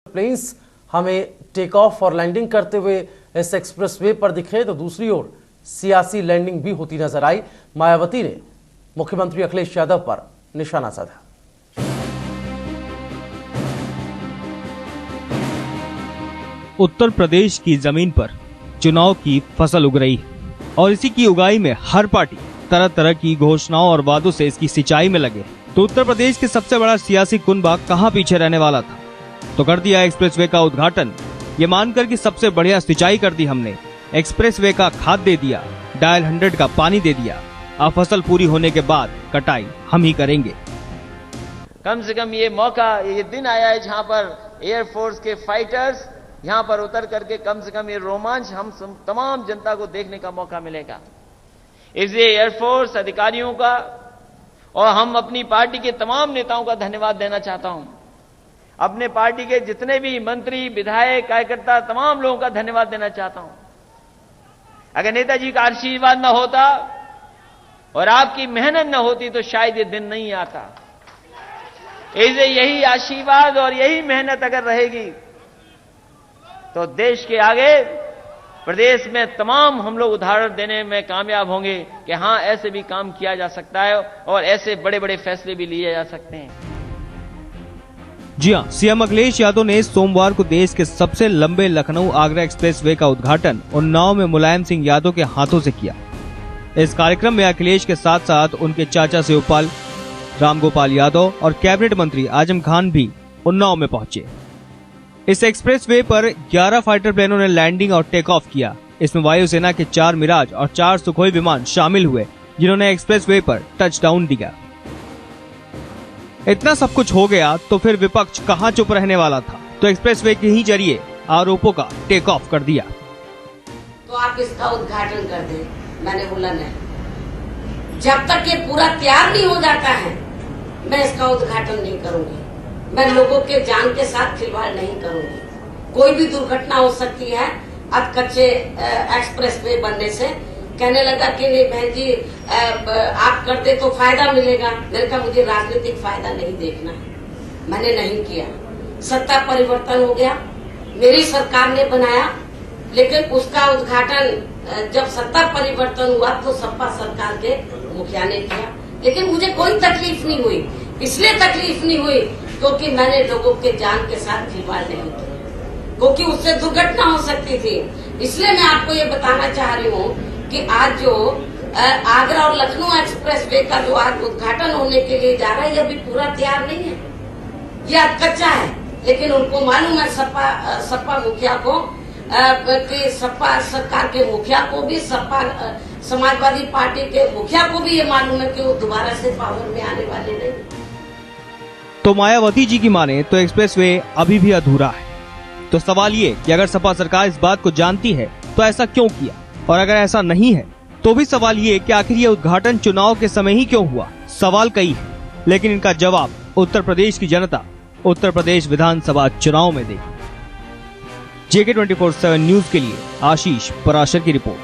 Planes हमें take off और landing करते हुए इस एक्सप्रेसवे पर दिखे तो दूसरी ओर सियासी लैंडिंग भी होती नजर आई। मायावती ने मुख्यमंत्री अखिलेश यादव पर निशाना साधा। उत्तर प्रदेश की जमीन पर चुनाव की फसल उग रही है और इसी की उगाई में हर पार्टी तरह तरह की घोषणाओं और वादों से इसकी सिंचाई में लगे। तो उत्तर प्रदेश के सबसे बड़ा सियासी कुनबा कहां पीछे रहने वाला था, तो कर दिया एक्सप्रेसवे का उद्घाटन। ये मानकर कि सबसे बढ़िया सिंचाई कर दी हमने, एक्सप्रेसवे का खाद दे दिया, डायल 100 का पानी दे दिया। अब फसल पूरी होने के बाद कटाई हम ही करेंगे। कम से कम ये मौका, ये दिन आया है जहां पर एयरफोर्स के फाइटर्स यहां पर उतर करके कम से कम ये रोमांच हम तमाम जनता को देखने का मौका मिलेगा। इसलिए एयरफोर्स अधिकारियों का और हम अपनी पार्टी के तमाम नेताओं का धन्यवाद देना चाहता हूं। अपने पार्टी के जितने भी मंत्री, विधायक, कार्यकर्ता, तमाम लोगों का धन्यवाद देना चाहता हूं। अगर नेताजी का आशीर्वाद न होता और आपकी मेहनत न होती तो शायद ये दिन नहीं आता। इसलिए यही आशीर्वाद और यही मेहनत अगर रहेगी तो देश के आगे, प्रदेश में तमाम हम लोग उदाहरण देने में कामयाब होंगे कि हां, ऐसे भी काम किया जा सकता है और ऐसे बड़े बड़े फैसले भी लिए जा सकते हैं। जी हां, सीएम अखिलेश यादव ने सोमवार को देश के सबसे लंबे लखनऊ आगरा एक्सप्रेसवे का उद्घाटन उन्नाव में मुलायम सिंह यादव के हाथों से किया। इस कार्यक्रम में अखिलेश के साथ साथ उनके चाचा शिवपाल, रामगोपाल यादव और कैबिनेट मंत्री आजम खान भी उन्नाव में पहुंचे। इस एक्सप्रेसवे पर 11 फाइटर प्लेनों ने लैंडिंग और टेक ऑफ किया। इसमें वायुसेना के 4 मिराज और 4 सुखोई विमान शामिल हुए, जिन्होंने एक्सप्रेसवे पर टच डाउन दिया। इतना सब कुछ हो गया तो फिर विपक्ष कहां चुप रहने वाला था, तो एक्सप्रेसवे के ही जरिए आरोपों का टेक ऑफ कर दिया। तो आप इसका उद्घाटन कर दें। मैंने बोला नहीं, जब तक ये पूरा तैयार नहीं हो जाता है मैं इसका उद्घाटन नहीं करूंगी। मैं लोगों के जान के साथ खिलवाड़ नहीं करूंगी। कोई भी दुर्घटना हो सकती है। अब कच्चे एक्सप्रेसवे बनने से कहने लगा कि बहन जी आप कर दे तो फायदा मिलेगा। मैंने कहा मुझे राजनीतिक फायदा नहीं देखना है, मैंने नहीं किया। सत्ता परिवर्तन हो गया, मेरी सरकार ने बनाया, लेकिन उसका उद्घाटन जब सत्ता परिवर्तन हुआ तो सपा सरकार के मुखिया ने किया। लेकिन मुझे कोई तकलीफ नहीं हुई। इसलिए तकलीफ नहीं हुई क्योंकि मैंने लोगों के जान के साथ खिलवाड़ नहीं की, क्योंकि उससे दुर्घटना हो सकती थी। इसलिए मैं आपको ये बताना चाह रही हूँ कि आज जो आगरा और लखनऊ एक्सप्रेसवे का जो आज उद्घाटन होने के लिए जा रहा है, ये अभी पूरा तैयार नहीं है, ये आज कच्चा है। लेकिन उनको मालूम है, सपा मुखिया को, कि सपा सरकार के मुखिया को भी, सपा समाजवादी पार्टी के मुखिया को भी ये मालूम है कि वो दोबारा से पावर में आने वाले नहीं। तो मायावती जी की माने तो एक्सप्रेसवे अभी भी अधूरा है। तो सवाल ये कि अगर सपा सरकार इस बात को जानती है तो ऐसा क्यों किया, और अगर ऐसा नहीं है तो भी सवाल ये कि आखिर ये उद्घाटन चुनाव के समय ही क्यों हुआ। सवाल कई है, लेकिन इनका जवाब उत्तर प्रदेश की जनता उत्तर प्रदेश विधानसभा चुनाव में देगी। JK 24/7 न्यूज के लिए आशीष पराशर की रिपोर्ट।